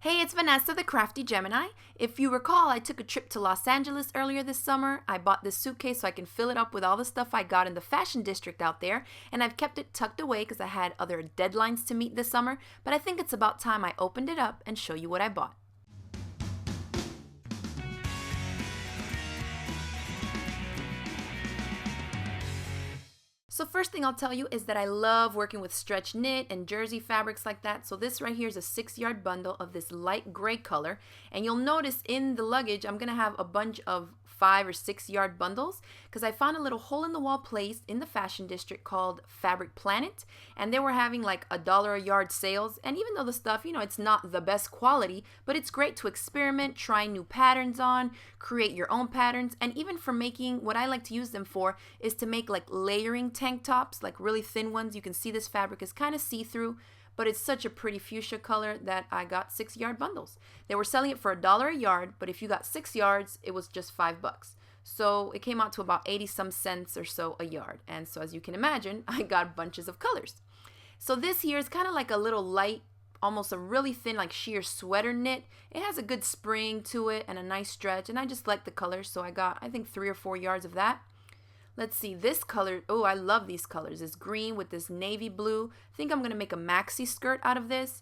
Hey, it's Vanessa, the Crafty Gemini. If you recall, I took a trip to Los Angeles earlier this summer. I bought this suitcase so I can fill it up with all the stuff I got in the fashion district out there, and I've kept it tucked away because I had other deadlines to meet this summer, but I think it's about time I opened it up and show you what I bought. So first thing I'll tell you is that I love working with stretch knit and jersey fabrics like that. So this right here is a 6-yard bundle of this light gray color. And you'll notice in the luggage, I'm going to have a bunch of 5 or 6 yard bundles because I found a little hole in the wall place in the fashion district called Fabric Planet, and they were having like $1 a yard sales. And even though the stuff, it's not the best quality, but it's great to experiment, try new patterns on, create your own patterns, and even for making, what I like to use them for is to make like layering tank tops, like really thin ones. You can see this fabric is kind of see-through, but it's such a pretty fuchsia color that I got 6-yard bundles. They were selling it for $1 a yard, but if you got 6 yards, it was just $5. So it came out to about 80 some cents or so a yard. And so as you can imagine, I got bunches of colors. So this here is kind of like a little light, almost a really thin like sheer sweater knit. It has a good spring to it and a nice stretch, and I just like the colors, so I got I think 3 or 4 yards of that. Let's see, this color, oh, I love these colors. It's green with this navy blue. I think I'm going to make a maxi skirt out of this.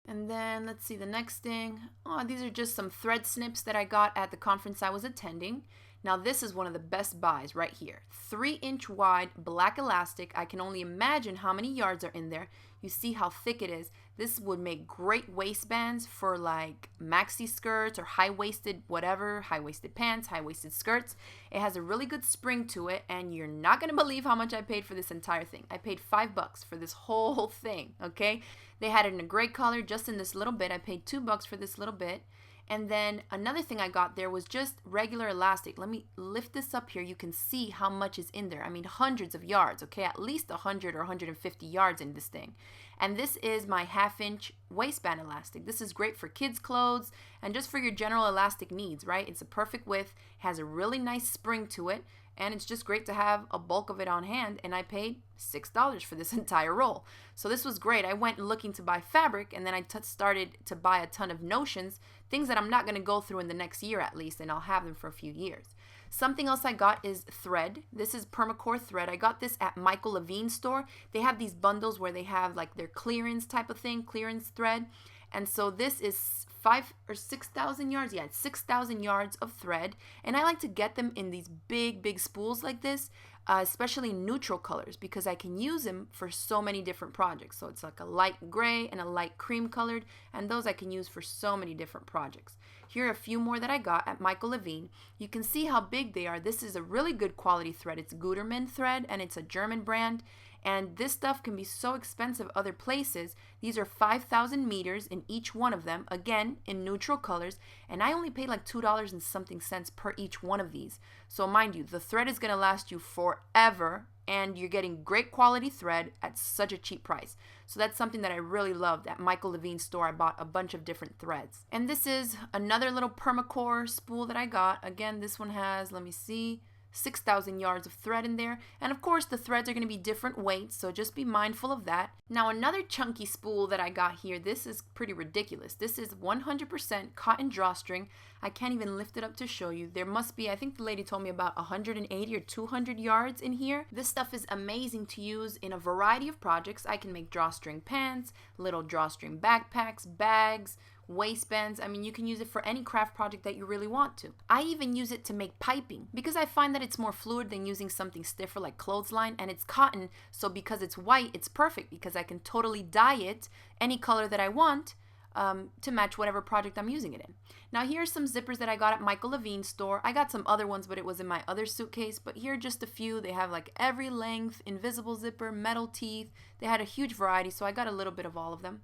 And then let's see the next thing. Oh, these are just some thread snips that I got at the conference I was attending. Now this is one of the best buys right here. 3-inch wide black elastic. I can only imagine how many yards are in there. You see how thick it is. This would make great waistbands for like maxi skirts or high-waisted whatever, high-waisted pants, high-waisted skirts. It has a really good spring to it, and you're not going to believe how much I paid for this entire thing. I paid $5 for this whole thing, okay? They had it in a gray color just in this little bit. I paid $2 for this little bit. And then another thing I got there was just regular elastic. Let me lift this up here. You can see how much is in there. I mean, hundreds of yards, okay? At least 100 or 150 yards in this thing. And this is my 1/2-inch waistband elastic. This is great for kids' clothes and just for your general elastic needs, right? It's a perfect width, has a really nice spring to it, and it's just great to have a bulk of it on hand, and I paid $6 for this entire roll. So this was great. I went looking to buy fabric, and then I started to buy a ton of notions, things that I'm not going to go through in the next year at least, and I'll have them for a few years. Something else I got is thread. This is permacore thread. I got this at Michael Levine store. They have these bundles where they have like their clearance type of thing, clearance thread. And so this is 5 or 6,000 yards. Yeah, it's 6,000 yards of thread. And I like to get them in these big spools like this, especially neutral colors, because I can use them for so many different projects. So it's like a light gray and a light cream colored, and those I can use for so many different projects. Here are a few more that I got at Michael Levine. You can see how big they are. This is a really good quality thread. It's Gutermann thread, and it's a German brand. And this stuff can be so expensive other places. These are 5,000 meters in each one of them, again, in neutral colors. And I only paid like $2 and something cents per each one of these. So mind you, the thread is going to last you forever, and you're getting great quality thread at such a cheap price. So that's something that I really loved. At Michael Levine's store, I bought a bunch of different threads. And this is another little permacore spool that I got. Again, this one has, let me see, 6,000 yards of thread in there, and of course the threads are going to be different weights, so just be mindful of that. Now another chunky spool that I got here, this is pretty ridiculous. This is 100% cotton drawstring. I can't even lift it up to show you. There must be, I think the lady told me, about 180 or 200 yards in here. This stuff is amazing to use in a variety of projects. I can make drawstring pants, little drawstring backpacks, bags, waistbands. I mean, you can use it for any craft project that you really want to. I even use it to make piping because I find that it's more fluid than using something stiffer like clothesline, and it's cotton, so because it's white, it's perfect because I can totally dye it any color that I want to match whatever project I'm using it in. Now here's some zippers that I got at Michael Levine's store. I got some other ones, but it was in my other suitcase, but here are just a few. They have like every length, invisible zipper, metal teeth. They had a huge variety, so I got a little bit of all of them.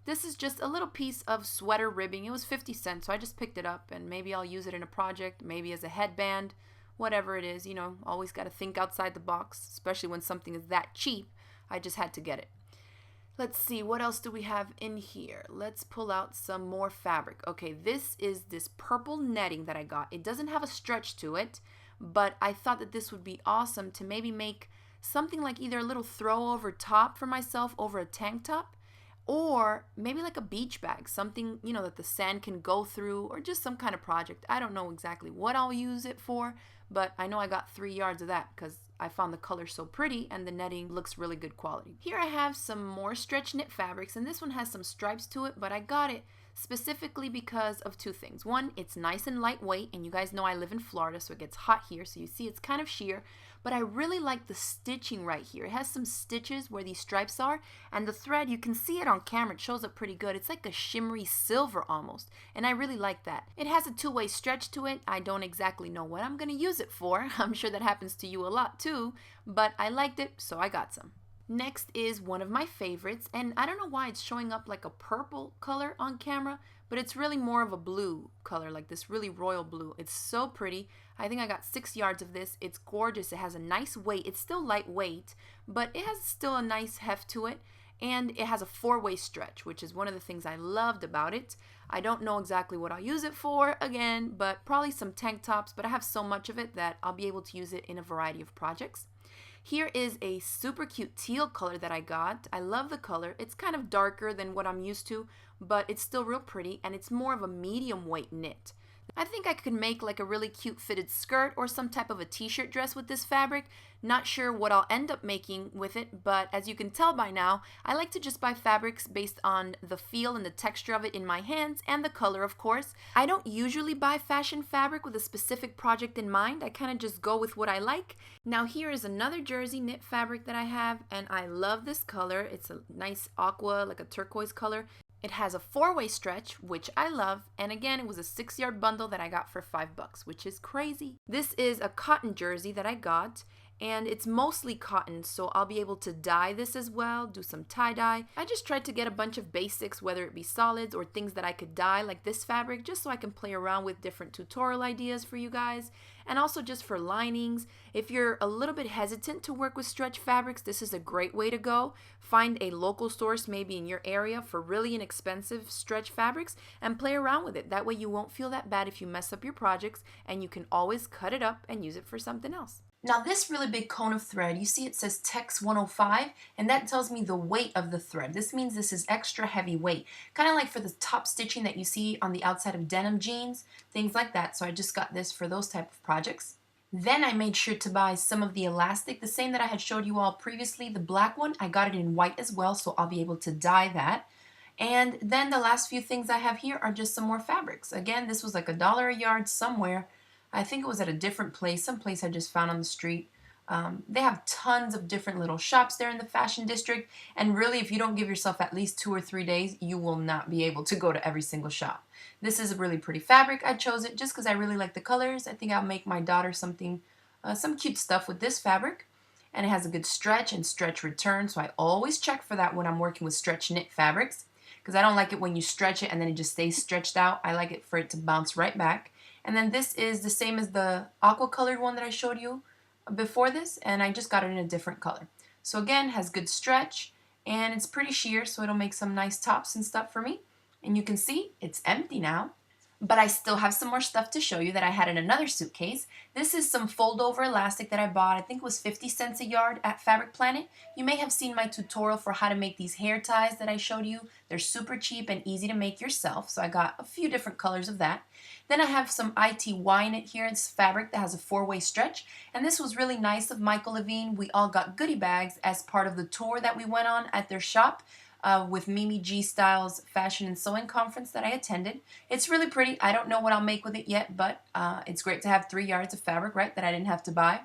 This is just a little piece of sweater ribbing. It was 50 cents, so I just picked it up, and maybe I'll use it in a project, maybe as a headband, whatever it is. Always got to think outside the box, especially when something is that cheap. I just had to get it. Let's see, what else do we have in here? Let's pull out some more fabric. Okay, this is this purple netting that I got. It doesn't have a stretch to it, but I thought that this would be awesome to maybe make something like either a little throw over top for myself over a tank top. or maybe like a beach bag, something, you know, that the sand can go through, or just some kind of project. I don't know exactly what I'll use it for, but I know I got 3 yards of that because I found the color so pretty and the netting looks really good quality. Here I have some more stretch knit fabrics, and this one has some stripes to it, but I got it specifically because of two things. One, it's nice and lightweight, and you guys know I live in Florida, so it gets hot here, so you see it's kind of sheer, but I really like the stitching right here. It has some stitches where these stripes are, and the thread, you can see it on camera, it shows up pretty good. It's like a shimmery silver almost, and I really like that. It has a two-way stretch to it. I don't exactly know what I'm going to use it for. I'm sure that happens to you a lot too, but I liked it, so I got some. Next is one of my favorites, and I don't know why it's showing up like a purple color on camera, but it's really more of a blue color, like this really royal blue. It's so pretty. I think I got 6 yards of this. It's gorgeous. It has a nice weight. It's still lightweight, but it has still a nice heft to it, and it has a 4-way stretch, which is one of the things I loved about it. I don't know exactly what I'll use it for, again, but probably some tank tops, but I have so much of it that I'll be able to use it in a variety of projects. Here is a super cute teal color that I got. I love the color. It's kind of darker than what I'm used to, but it's still real pretty, and it's more of a medium weight knit. I think I could make like a really cute fitted skirt or some type of a t-shirt dress with this fabric. Not sure what I'll end up making with it, but as you can tell by now, I like to just buy fabrics based on the feel and the texture of it in my hands and the color, of course. I don't usually buy fashion fabric with a specific project in mind. I kind of just go with what I like. Now here is another jersey knit fabric that I have, and I love this color. It's a nice aqua, like a turquoise color. It has a 4-way stretch, which I love, and again, it was a 6-yard bundle that I got for $5, which is crazy. This is a cotton jersey that I got, and it's mostly cotton, so I'll be able to dye this as well, do some tie-dye. I just tried to get a bunch of basics, whether it be solids or things that I could dye like this fabric, just so I can play around with different tutorial ideas for you guys, and also just for linings. If you're a little bit hesitant to work with stretch fabrics, this is a great way to go. Find a local source maybe in your area for really inexpensive stretch fabrics and play around with it. That way you won't feel that bad if you mess up your projects, and you can always cut it up and use it for something else. Now this really big cone of thread, you see it says Tex 105, and that tells me the weight of the thread. This means this is extra heavy weight, kind of like for the top stitching that you see on the outside of denim jeans, things like that. So I just got this for those type of projects. Then I made sure to buy some of the elastic, the same that I had showed you all previously, the black one. I got it in white as well, so I'll be able to dye that. And then the last few things I have here are just some more fabrics. Again, this was like $1 a yard somewhere. I think it was at a different place, some place I just found on the street. They have tons of different little shops there in the fashion district, and really if you don't give yourself at least 2 or 3 days, you will not be able to go to every single shop. This is a really pretty fabric. I chose it just because I really like the colors. I think I'll make my daughter something, some cute stuff with this fabric. And it has a good stretch and stretch return, so I always check for that when I'm working with stretch knit fabrics, because I don't like it when you stretch it and then it just stays stretched out. I like it for it to bounce right back. And then this is the same as the aqua colored one that I showed you before this, and I just got it in a different color. So again, has good stretch, and it's pretty sheer, so it'll make some nice tops and stuff for me. And you can see it's empty now, but I still have some more stuff to show you that I had in another suitcase. This is some fold over elastic that I bought. I think it was 50 cents a yard at Fabric Planet. You may have seen my tutorial for how to make these hair ties that I showed you. They're super cheap and easy to make yourself, so I got a few different colors of that. Then I have some ITY knit here. It's fabric that has a 4-way stretch, and this was really nice of Michael Levine. We all got goodie bags as part of the tour that we went on at their shop. With Mimi G Styles Fashion and Sewing Conference that I attended. It's really pretty. I don't know what I'll make with it yet, but it's great to have 3 yards of fabric, right, that I didn't have to buy.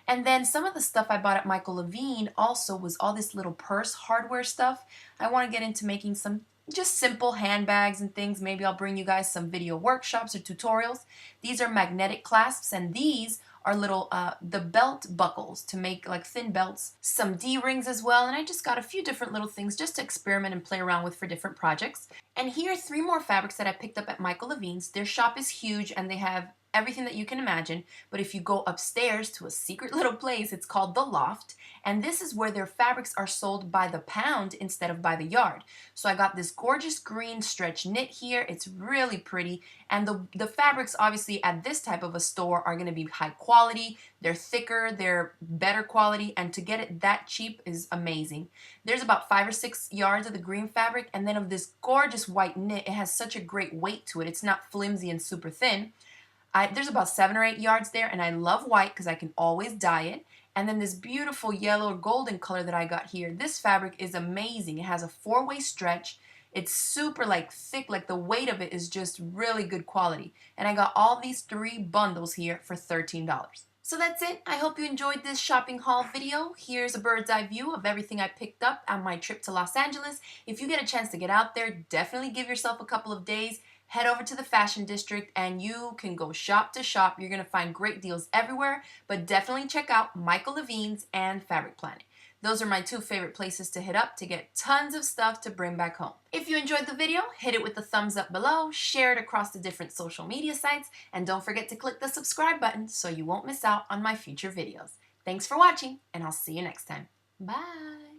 And then some of the stuff I bought at Michael Levine also was all this little purse hardware stuff. I want to get into making some just simple handbags and things. Maybe I'll bring you guys some video workshops or tutorials. These are magnetic clasps, and these are little, the belt buckles to make like thin belts, some D-rings as well, and I just got a few different little things just to experiment and play around with for different projects. And here are 3 more fabrics that I picked up at Michael Levine's. Their shop is huge and they have everything that you can imagine, but if you go upstairs to a secret little place, it's called the loft, and this is where their fabrics are sold by the pound instead of by the yard. So I got this gorgeous green stretch knit here. It's really pretty, and the fabrics obviously at this type of a store are going to be high quality, they're thicker, they're better quality, and to get it that cheap is amazing. There's about 5 or 6 yards of the green fabric, and then of this gorgeous white knit. It has such a great weight to it. It's not flimsy and super thin. There's about 7 or 8 yards there, and I love white because I can always dye it. And then this beautiful yellow or golden color that I got here. This fabric is amazing. It has a 4-way stretch. It's super thick, the weight of it is just really good quality. And I got all these 3 bundles here for $13. So that's it. I hope you enjoyed this shopping haul video. Here's a bird's eye view of everything I picked up on my trip to Los Angeles. If you get a chance to get out there, definitely give yourself a couple of days. Head over to the Fashion District and you can go shop to shop. You're going to find great deals everywhere, but definitely check out Michael Levine's and Fabric Planet. Those are my 2 favorite places to hit up to get tons of stuff to bring back home. If you enjoyed the video, hit it with the thumbs up below, share it across the different social media sites, and don't forget to click the subscribe button so you won't miss out on my future videos. Thanks for watching, and I'll see you next time. Bye!